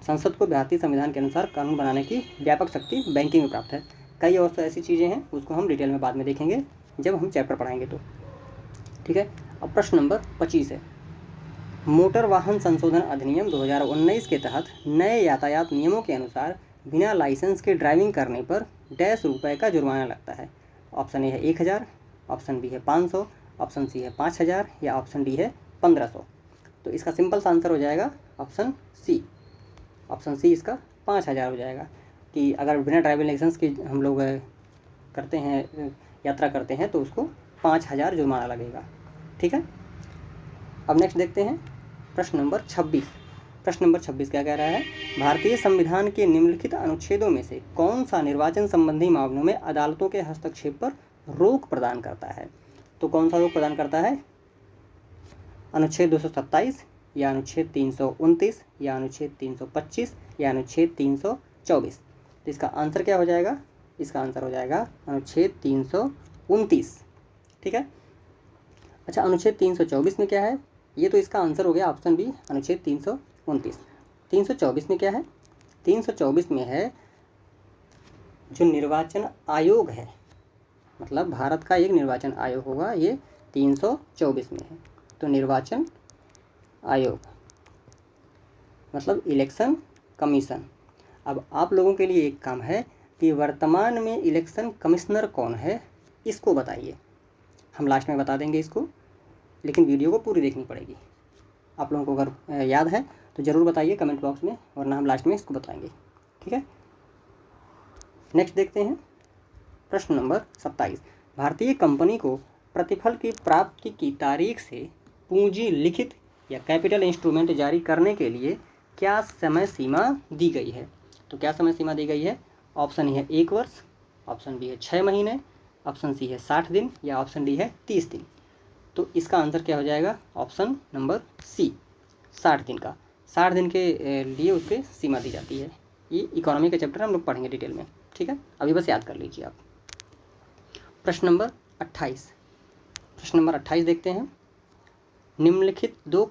संसद को भारतीय संविधान के अनुसार कानून बनाने की व्यापक शक्ति बैंकिंग में प्राप्त है। कई और ऐसी चीज़ें हैं, उसको हम डिटेल में बाद में देखेंगे जब हम चैप्टर पढ़ाएंगे तो, ठीक है। अब प्रश्न नंबर 25 है, मोटर वाहन संशोधन अधिनियम 2019 के तहत नए यातायात नियमों के अनुसार बिना लाइसेंस के ड्राइविंग करने पर ₹100 का जुर्माना लगता है। ऑप्शन ए है 1000, ऑप्शन बी है 500, ऑप्शन सी है 5000 या ऑप्शन डी है 1500। तो इसका सिंपल सा आंसर हो जाएगा ऑप्शन सी। ऑप्शन सी इसका 5000 हो जाएगा, कि अगर बिना ड्राइविंग लाइसेंस के हम लोग करते हैं, यात्रा करते हैं, तो उसको 5000 जुर्माना लगेगा, ठीक है। अब नेक्स्ट देखते हैं प्रश्न नंबर 26। प्रश्न नंबर 26 क्या कह रहा है, भारतीय संविधान के निम्नलिखित अनुच्छेदों में से कौन सा निर्वाचन संबंधी मामलों में अदालतों के हस्तक्षेप पर रोक प्रदान करता है? तो कौन सा रोक प्रदान करता है? अनुच्छेद 227 या अनुच्छेद 329 या अनुच्छेद 325 या अनुच्छेद 324। तो इसका आंसर क्या हो जाएगा? इसका आंसर हो जाएगा अनुच्छेद 329, ठीक है। अच्छा, अनुच्छेद 324 में क्या है? ये तो इसका आंसर हो गया ऑप्शन बी, अनुच्छेद 329। 324 में क्या है? 324 में है जो निर्वाचन आयोग है, मतलब भारत का एक निर्वाचन आयोग होगा, ये 324 में है। तो निर्वाचन आयोग मतलब इलेक्शन कमीशन। अब आप लोगों के लिए एक काम है कि वर्तमान में इलेक्शन कमिश्नर कौन है, इसको बताइए। हम लास्ट में बता देंगे इसको, लेकिन वीडियो को पूरी देखनी पड़ेगी। आप लोगों को अगर याद है तो ज़रूर बताइए कमेंट बॉक्स में, वरना हम लास्ट में इसको बताएंगे, ठीक है। नेक्स्ट देखते हैं प्रश्न नंबर 27। भारतीय कंपनी को प्रतिफल की प्राप्ति की तारीख से पूंजी लिखित या कैपिटल इंस्ट्रूमेंट जारी करने के लिए क्या समय सीमा दी गई है? तो क्या समय सीमा दी गई है? ऑप्शन ए है 1 वर्ष, ऑप्शन बी है 6 महीने, ऑप्शन सी है 60 दिन या ऑप्शन डी है 30 दिन। तो इसका आंसर क्या हो जाएगा? ऑप्शन नंबर सी, 60 दिन का। 60 दिन के लिए उसके सीमा दी जाती है। ये इकोनॉमी का चैप्टर हम लोग पढ़ेंगे डिटेल में, ठीक है, अभी बस याद कर लीजिए आप। प्रश्न नंबर 28, प्रश्न नंबर 28 देखते हैं। निम्नलिखित दो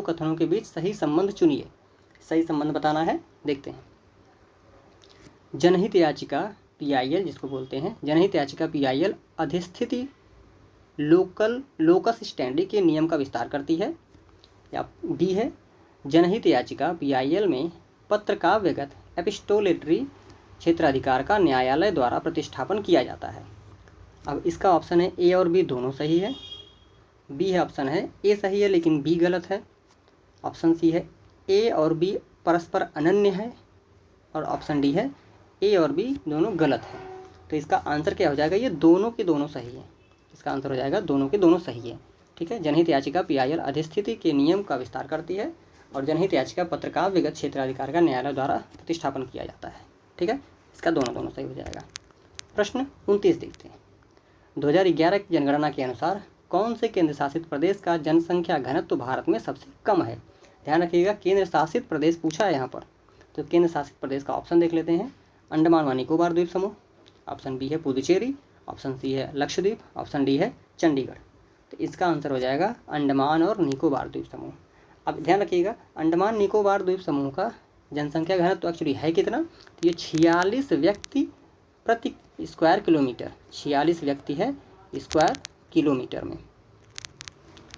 कथनों के बीच सही संबंध चुनिए। सही संबंध बताना है, देखते हैं। जनहित याचिका PIL जिसको बोलते हैं, जनहित याचिका PIL अधिस्थिति लोकस स्टैंडी के नियम का विस्तार करती है। या B है, जनहित याचिका PIL में पत्रकाव्यगत एपिस्टोलेटरी क्षेत्राधिकार का न्यायालय द्वारा प्रतिष्ठापन किया जाता है। अब इसका ऑप्शन है A और B दोनों सही है। B है ऑप्शन है A सही है लेकिन B गलत है। ऑप्शन C है A और B परस्पर अनन्य है, और ऑप्शन D है A और B दोनों गलत है। तो इसका आंसर क्या हो जाएगा, ये दोनों के दोनों सही है। इसका आंसर हो जाएगा दोनों के दोनों सही है। ठीक है, जनहित याचिका PIL अधिस्थिति के नियम का विस्तार करती है और जनहित याचिका पत्रकाव्यगत क्षेत्राधिकार का न्यायालय द्वारा प्रतिष्ठापन किया जाता है। ठीक है, इसका दोनों दोनों सही हो जाएगा। प्रश्न 29 देखते हैं। 2011 की जनगणना के अनुसार कौन से केंद्र शासित प्रदेश का जनसंख्या घनत्व भारत में सबसे कम है। ध्यान रखिएगा, केंद्र शासित प्रदेश पूछा है यहाँ पर, तो केंद्र शासित प्रदेश का ऑप्शन देख लेते हैं। अंडमान व निकोबार द्वीप समूह, ऑप्शन B है पुदुचेरी, ऑप्शन C है लक्षद्वीप, ऑप्शन D है चंडीगढ़। तो इसका आंसर हो जाएगा अंडमान और निकोबार द्वीप समूह। अब ध्यान रखिएगा, अंडमान निकोबार द्वीप समूह का जनसंख्या घनत्व एक्चुअली है कितना, तो ये 46 व्यक्ति प्रति स्क्वायर किलोमीटर, 46 व्यक्ति है स्क्वायर किलोमीटर में।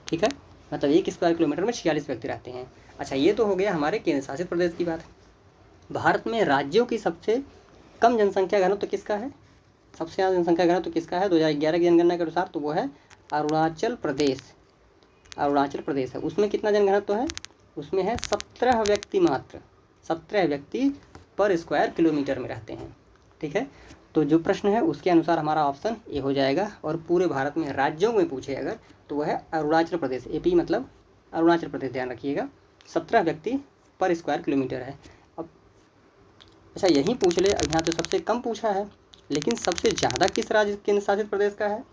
ठीक है, मतलब 1 स्क्वायर किलोमीटर में 46 व्यक्ति रहते हैं। अच्छा, ये तो हो गया हमारे केंद्र शासित प्रदेश की बात। भारत में राज्यों की सबसे कम जनसंख्या घनत्व किसका है, सबसे ज़्यादा जनसंख्या घनत्व किसका है 2011 की जनगणना के अनुसार, तो वो है अरुणाचल प्रदेश। अरुणाचल प्रदेश है, उसमें कितना जनघनत्व है, उसमें है 17 व्यक्ति मात्र, 17 व्यक्ति पर स्क्वायर किलोमीटर में रहते हैं। ठीक है, तो जो प्रश्न है उसके अनुसार हमारा ऑप्शन ए हो जाएगा। और पूरे भारत में राज्यों में पूछे अगर, तो वह है अरुणाचल प्रदेश, AP मतलब अरुणाचल प्रदेश, ध्यान रखिएगा 17 व्यक्ति पर स्क्वायर किलोमीटर है। अब अच्छा यही पूछ ले, अब यहाँ तो सबसे कम पूछा है, लेकिन सबसे ज़्यादा किस राज्य केंद्र शासित प्रदेश का है,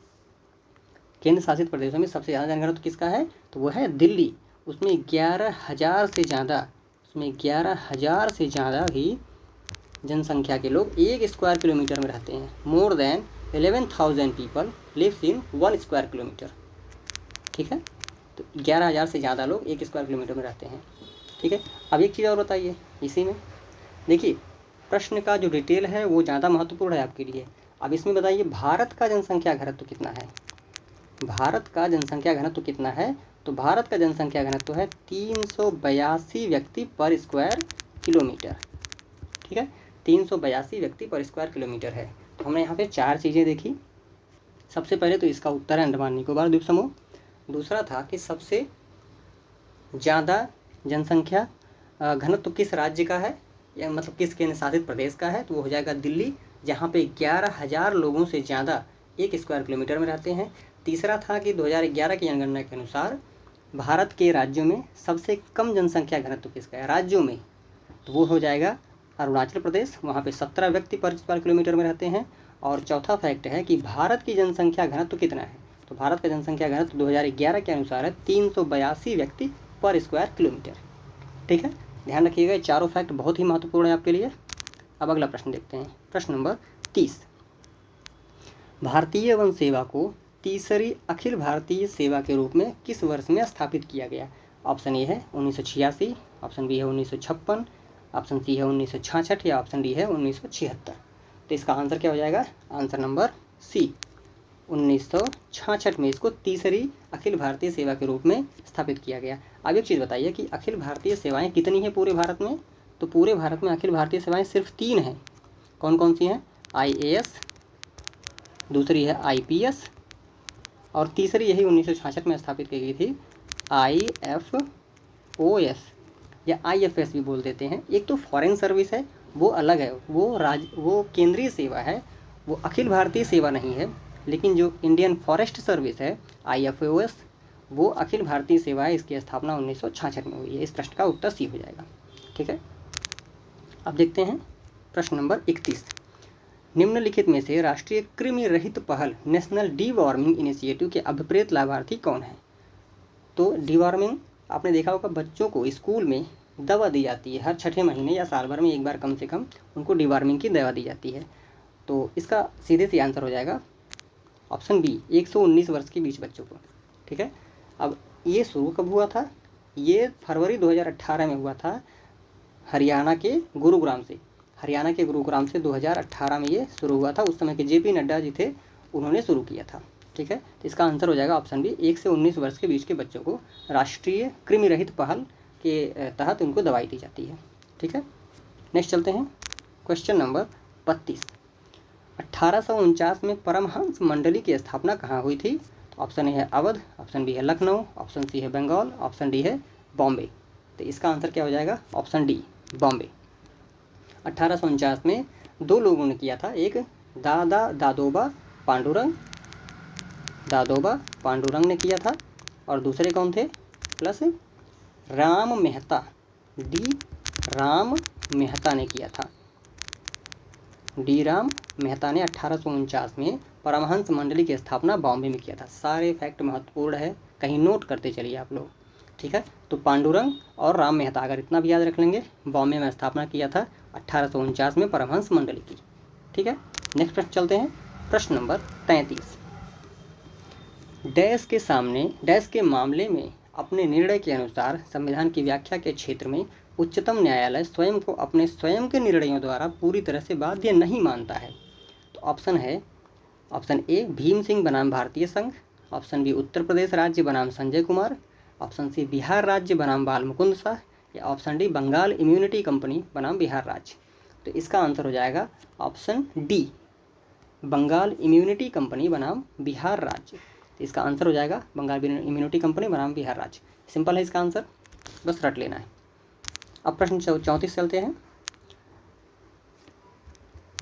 केंद्र शासित प्रदेशों में सबसे ज़्यादा जनघनत्व किसका है, तो वो है दिल्ली। उसमें 11,000 से ज़्यादा, उसमें 11,000 से ज़्यादा भी जनसंख्या के लोग 1 स्क्वायर किलोमीटर में रहते हैं। More than 11,000 people lives in 1 square kilometre. ठीक है, तो 11,000 से ज़्यादा लोग 1 स्क्वायर किलोमीटर में रहते हैं। ठीक है, अब एक चीज़ और बताइए इसी में, देखिए प्रश्न का जो डिटेल है वो ज़्यादा महत्वपूर्ण है आपके लिए। अब इसमें बताइए भारत का जनसंख्या घनत्व कितना है, भारत का जनसंख्या घनत्व कितना है, तो भारत का जनसंख्या घनत्व है 382 व्यक्ति पर स्क्वायर किलोमीटर। ठीक है, 382 व्यक्ति पर स्क्वायर किलोमीटर है। तो हमने यहाँ पे 4 चीज़ें देखी। सबसे पहले तो इसका उत्तर है अंडमान निकोबार द्वीप समूह। दूसरा था कि सबसे ज़्यादा जनसंख्या घनत्व किस राज्य का है, या मतलब किस केंद्र शासित प्रदेश का है, तो वो हो जाएगा दिल्ली, जहाँ पे 11,000 लोगों से ज़्यादा 1 स्क्वायर किलोमीटर में रहते हैं। तीसरा था कि 2011 की जनगणना के अनुसार भारत के राज्यों में सबसे कम जनसंख्या घनत्व किसका है राज्यों में, तो वो हो जाएगा अरुणाचल प्रदेश, वहाँ पे 17 व्यक्ति पर स्क्वायर किलोमीटर में रहते हैं। और चौथा फैक्ट है कि भारत की जनसंख्या घनत्व कितना है, तो भारत का जनसंख्या घनत्व 2011 के अनुसार है 382 व्यक्ति पर स्क्वायर किलोमीटर। ठीक है, ध्यान रखिएगा, ये चारों फैक्ट बहुत ही महत्वपूर्ण है आपके लिए। अब अगला प्रश्न देखते हैं, प्रश्न नंबर 30। भारतीय वन सेवा को तीसरी अखिल भारतीय सेवा के रूप में किस वर्ष में स्थापित किया गया। ऑप्शन ए है 1986, ऑप्शन बी है 1956, ऑप्शन सी है 1966 या ऑप्शन डी है 1976। तो इसका आंसर क्या हो जाएगा, आंसर नंबर सी 1966 में इसको तीसरी अखिल भारतीय सेवा के रूप में स्थापित किया गया। अब एक चीज़ बताइए कि अखिल भारतीय सेवाएं कितनी हैं पूरे भारत में, तो पूरे भारत में अखिल भारतीय सेवाएं सिर्फ 3 हैं। कौन कौन सी हैं, IAS, दूसरी है IPS, और तीसरी यही 1966 में स्थापित की गई थी IFOS या IFS भी बोल देते हैं। एक तो फॉरेन सर्विस है, वो अलग है, वो केंद्रीय सेवा है, वो अखिल भारतीय सेवा नहीं है। लेकिन जो इंडियन फॉरेस्ट सर्विस है IFOS, वो अखिल भारतीय सेवा है, इसकी स्थापना 1966 में हुई है। इस प्रश्न का उत्तर सी हो जाएगा। ठीक है, अब देखते हैं प्रश्न नंबर 31। निम्नलिखित में से राष्ट्रीय कृमि रहित पहल नेशनल डीवॉर्मिंग इनिशिएटिव के अभिप्रेत लाभार्थी कौन है। तो डीवॉर्मिंग आपने देखा होगा, बच्चों को स्कूल में दवा दी जाती है, हर 6ठे महीने या साल भर में एक बार कम से कम उनको डिवॉर्मिंग की दवा दी जाती है। तो इसका सीधे से आंसर हो जाएगा ऑप्शन बी, 119 वर्ष के बीच बच्चों को। ठीक है, अब ये शुरू कब हुआ था? ये फरवरी 2018 में हुआ था हरियाणा के गुरुग्राम से। हरियाणा के गुरुग्राम से 2018 में ये शुरू हुआ था। उस समय के JP नड्डा जी थे, उन्होंने शुरू किया था। ठीक है, तो इसका आंसर हो जाएगा ऑप्शन बी, 1 से 19 वर्ष के बीच के बच्चों को राष्ट्रीय कृमि रहित पहल के तहत उनको दवाई दी जाती है। ठीक है, नेक्स्ट चलते हैं क्वेश्चन नंबर 32। 1849 में परमहंस मंडली की स्थापना कहाँ हुई थी? तो ऑप्शन ए है अवध, ऑप्शन बी है लखनऊ, ऑप्शन सी है बंगाल, ऑप्शन डी है बॉम्बे। तो इसका आंसर क्या हो जाएगा? Option D, Bombay. 1849 में दो लोगों ने किया था, एक दादोबा पांडुरंग ने किया था, और दूसरे कौन थे? प्लस राम मेहता, डी राम मेहता ने किया था। डी राम मेहता ने 1849 में परमहंस मंडली की स्थापना बॉम्बे में किया था। सारे फैक्ट महत्वपूर्ण है, कहीं नोट करते चलिए आप लोग। ठीक है, तो पांडुरंग और राम मेहता, अगर इतना भी याद रख लेंगे, बॉम्बे में स्थापना किया था 1849 में परमहंस मंडली की। ठीक है, नेक्स्ट प्रश्न चलते हैं, प्रश्न नंबर 33। डैश के मामले में अपने निर्णय के अनुसार संविधान की व्याख्या के क्षेत्र में उच्चतम न्यायालय स्वयं को अपने स्वयं के निर्णयों द्वारा पूरी तरह से बाध्य नहीं मानता है। तो ऑप्शन है, ऑप्शन ए भीम सिंह बनाम भारतीय संघ, ऑप्शन बी उत्तर प्रदेश राज्य बनाम संजय कुमार, ऑप्शन सी बिहार राज्य बनाम बाल मुकुंद शाह, या option D Bengal immunity company बनाम बिहार राज्य। तो इसका आंसर हो जाएगा option D, Bengal immunity company बनाम बिहार राज्य। तो इसका आंसर हो जाएगा बंगाल इम्यूनिटी कंपनी बनाम बिहार राज्य। सिंपल है इसका आंसर, बस रट लेना है। अब प्रश्न 34 चलते हैं।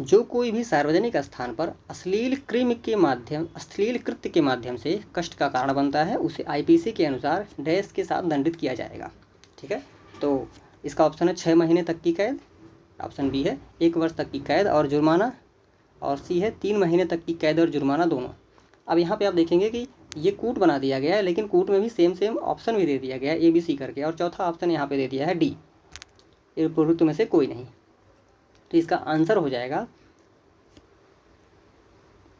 जो कोई भी सार्वजनिक स्थान पर अश्लील कृत्य के माध्यम से कष्ट का कारण बनता है, उसे IPC के अनुसार डैश के साथ दंडित किया जाएगा। ठीक है, तो इसका ऑप्शन है 6 महीने तक की कैद, ऑप्शन बी है 1 वर्ष तक की कैद और जुर्माना, और सी है 3 महीने तक की कैद और जुर्माना दोनों। अब यहाँ पे आप देखेंगे कि ये कूट बना दिया गया है, लेकिन कूट में भी सेम ऑप्शन भी दे दिया गया है ABC करके, और चौथा ऑप्शन यहाँ पे दे दिया है डी, उपरोक्त में से कोई नहीं। तो इसका आंसर हो जाएगा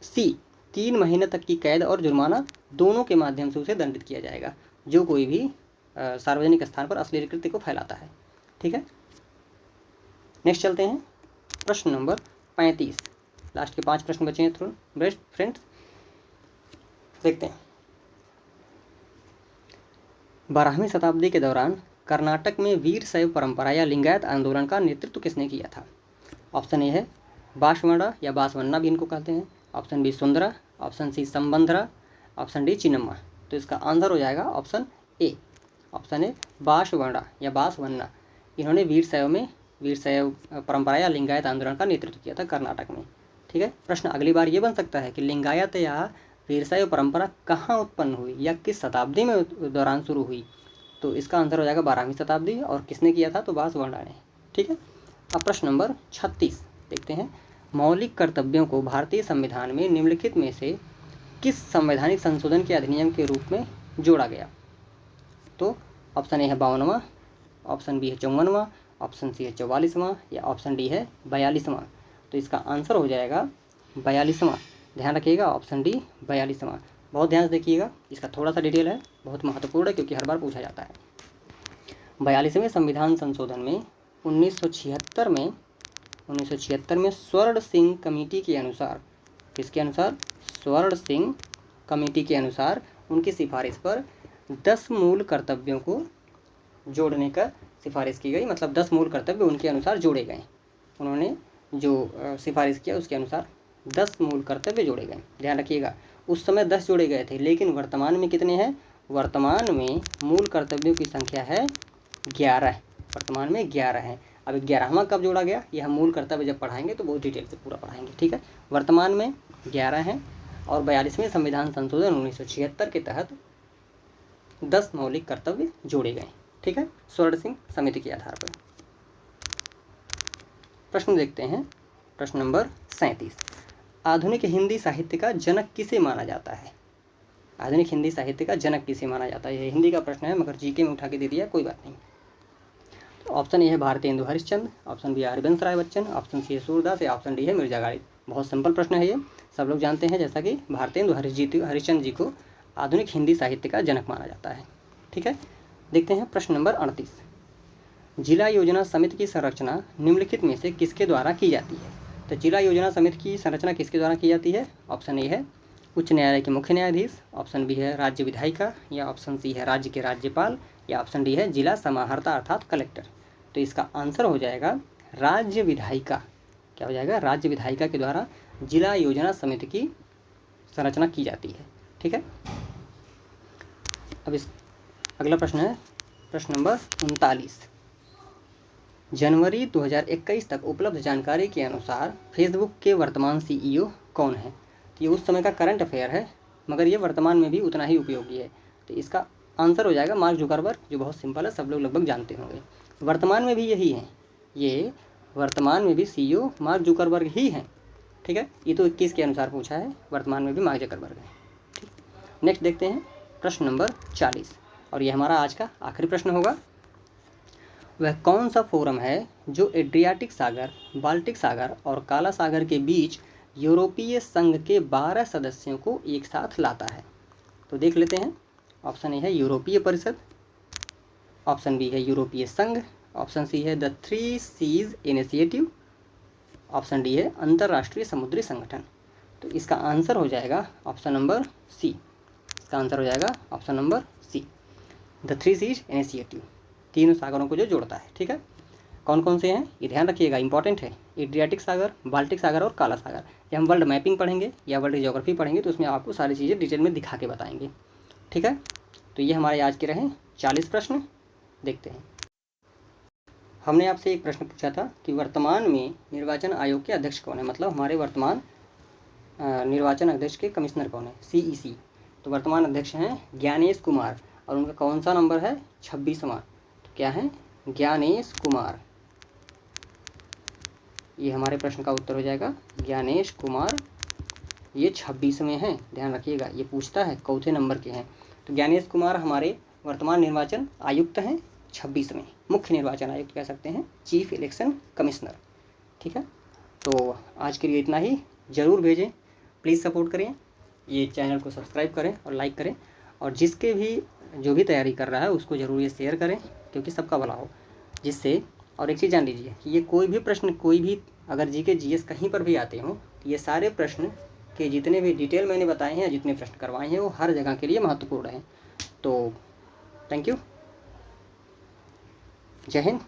सी, 3 महीने तक की कैद और जुर्माना दोनों के माध्यम से उसे दंडित किया जाएगा, जो कोई भी सार्वजनिक स्थान पर अश्लील कृत्य को फैलाता है। ठीक है, नेक्स्ट चलते हैं, प्रश्न नंबर 35। लास्ट के 5 प्रश्न बचे हैं बेस्ट फ्रेंड्स, देखते हैं। 12वीं शताब्दी के दौरान कर्नाटक में वीर शैव परंपरा या लिंगायत आंदोलन का नेतृत्व किसने किया था? ऑप्शन ए है बांसवाड़ा या बांसवन्ना भी इनको कहते हैं, option B Sundara, option C Sambandhara, option D Chinnamma. तो इसका आंसर हो जाएगा option A, option A Banswara या बांसवन्ना। इन्होंने वीर शैव परंपरा या लिंगायत आंदोलन का नेतृत्व किया था कर्नाटक में। ठीक है, प्रश्न अगली बार ये बन सकता है कि लिंगायत या वीरशैव परंपरा कहाँ उत्पन्न हुई या किस शताब्दी में दौरान शुरू हुई? तो इसका आंसर हो जाएगा 12वीं शताब्दी, और किसने किया था? तो बांसवाड़ा ने। ठीक है, अब प्रश्न नंबर 36 देखते हैं। मौलिक कर्तव्यों को भारतीय संविधान में निम्नलिखित में से किस संवैधानिक संशोधन के अधिनियम के रूप में जोड़ा गया? तो ऑप्शन ए है 52वां, ऑप्शन बी है 54वां, ऑप्शन सी है 44वां, या ऑप्शन डी है 42वां। तो इसका आंसर हो जाएगा 42वां। ध्यान रखिएगा, ऑप्शन डी 42वां। बहुत ध्यान से देखिएगा, इसका थोड़ा सा डिटेल है, बहुत महत्वपूर्ण है क्योंकि हर बार पूछा जाता है। 42वें संविधान संशोधन में 1976 में स्वर्ण सिंह कमेटी के अनुसार, किसके अनुसार? स्वर्ण सिंह कमेटी के अनुसार उनकी सिफारिश पर 10 मूल कर्तव्यों को जोड़ने का सिफारिश की गई। मतलब 10 मूल कर्तव्य उनके अनुसार जोड़े गए। उन्होंने जो सिफारिश किया उसके अनुसार 10 मूल कर्तव्य जोड़े गए। ध्यान रखिएगा, उस समय 10 जोड़े गए थे, लेकिन वर्तमान में कितने हैं? वर्तमान में मूल कर्तव्यों की संख्या है 11। वर्तमान में 11 है। अब 11वां कब जोड़ा गया, यह हम मूल कर्तव्य जब पढ़ाएंगे तो बहुत डिटेल से पूरा पढ़ाएंगे। ठीक है, वर्तमान में 11 हैं, और 42वें संविधान संशोधन 1976 के तहत 10 मौलिक कर्तव्य जोड़े गए। ठीक है, स्वर्ण सिंह समिति के आधार पर। प्रश्न देखते हैं, प्रश्न नंबर 37। आधुनिक हिंदी साहित्य का जनक किसे माना जाता है? आधुनिक हिंदी साहित्य का जनक किसे माना जाता है? यह हिंदी का प्रश्न है, मगर जीके में उठा के दे दिया, कोई बात नहीं। ऑप्शन ए है भारतेंदु हरिश्चंद्र, ऑप्शन बी है हरिवंश राय बच्चन, ऑप्शन सी है सूरदास या ऑप्शन डी है मिर्जा गालिब। बहुत सिंपल प्रश्न है ये, सब लोग जानते हैं, जैसा कि भारतेंदु हरिश्चंद्र जी को आधुनिक हिंदी साहित्य का जनक माना जाता है। ठीक है, देखते हैं प्रश्न नंबर 38। जिला योजना समिति की संरचना निम्नलिखित में से किसके द्वारा की जाती है? तो जिला योजना समिति की संरचना किसके द्वारा की जाती है? ऑप्शन ए है उच्च न्यायालय के मुख्य न्यायाधीश, ऑप्शन बी है राज्य विधायिका, या ऑप्शन सी है राज्य के राज्यपाल, या ऑप्शन डी है जिला समाहर्ता अर्थात कलेक्टर। तो इसका आंसर हो जाएगा राज्य विधायिका। क्या हो जाएगा? राज्य विधायिका के द्वारा जिला योजना समिति की संरचना की जाती है। ठीक है, अब इस अगला प्रश्न है प्रश्न नंबर 39। जनवरी 2021 तक उपलब्ध जानकारी के अनुसार फेसबुक के वर्तमान सीईओ कौन है? तो ये उस समय का करंट अफेयर है, मगर ये वर्तमान में भी उतना ही उपयोगी है। तो इसका आंसर हो जाएगा मार्क जुकरबर्ग, जो बहुत सिंपल है, सब लोग लगभग जानते होंगे। वर्तमान में भी यही है, ये वर्तमान में भी सीईओ मार्क जुकरबर्ग ही हैं। ठीक है, ये तो 21 के अनुसार पूछा है, वर्तमान में भी मार्क जुकरबर्ग है। ठीक, नेक्स्ट देखते हैं प्रश्न नंबर 40, और ये हमारा आज का आखिरी प्रश्न होगा। वह कौन सा फोरम है जो एड्रियाटिक सागर, बाल्टिक सागर और काला सागर के बीच यूरोपीय संघ के 12 सदस्यों को एक साथ लाता है? तो देख लेते हैं। ऑप्शन ए है यूरोपीय परिषद, ऑप्शन बी है यूरोपीय संघ, ऑप्शन सी है the 3 seas initiative, option D है अंतर्राष्ट्रीय समुद्री संगठन। तो इसका आंसर हो जाएगा ऑप्शन नंबर सी। इसका आंसर हो जाएगा option number C, the 3 seas initiative, तीनों सागरों को जो जोड़ता है। ठीक है, कौन कौन से हैं ये ध्यान रखिएगा, इंपॉर्टेंट है। एड्रियाटिक सागर, बाल्टिक सागर और काला सागर। जब हम वर्ल्ड मैपिंग पढ़ेंगे या वर्ल्ड ज्योग्राफी पढ़ेंगे तो उसमें आपको सारी चीज़ें डिटेल में दिखा के बताएंगे। ठीक है, तो ये हमारे आज के रहे 40 प्रश्न। देखते हैं, हमने आपसे एक प्रश्न पूछा था कि वर्तमान में निर्वाचन आयोग के अध्यक्ष कौन है, मतलब हमारे वर्तमान निर्वाचन अध्यक्ष के कमिश्नर कौन है, CEC। तो वर्तमान अध्यक्ष हैं ज्ञानेश कुमार, और उनका कौन सा नंबर है? 26वां। तो क्या है? ज्ञानेश कुमार। ये हमारे प्रश्न का उत्तर हो जाएगा ज्ञानेश कुमार, ये 26वें हैं। ध्यान रखिएगा, ये पूछता है चौथे नंबर के हैं। तो ज्ञानेश कुमार हमारे वर्तमान निर्वाचन आयुक्त हैं, 26वें मुख्य निर्वाचन आयुक्त कह सकते हैं, चीफ इलेक्शन कमिश्नर। ठीक है, तो आज के लिए इतना ही। ज़रूर भेजें, प्लीज़ सपोर्ट करें, ये चैनल को सब्सक्राइब करें और लाइक करें, और जिसके भी जो भी तैयारी कर रहा है उसको ज़रूर ये शेयर करें, क्योंकि सबका भला हो जिससे। और एक चीज़ जान लीजिए कि ये कोई भी प्रश्न, कोई भी अगर GK GS कहीं पर भी आते हों, तो ये सारे प्रश्न के जितने भी डिटेल मैंने बताए हैं, जितने प्रश्न करवाए हैं, वो हर जगह के लिए महत्वपूर्ण हैं। तो थैंक यू, जय हिंद।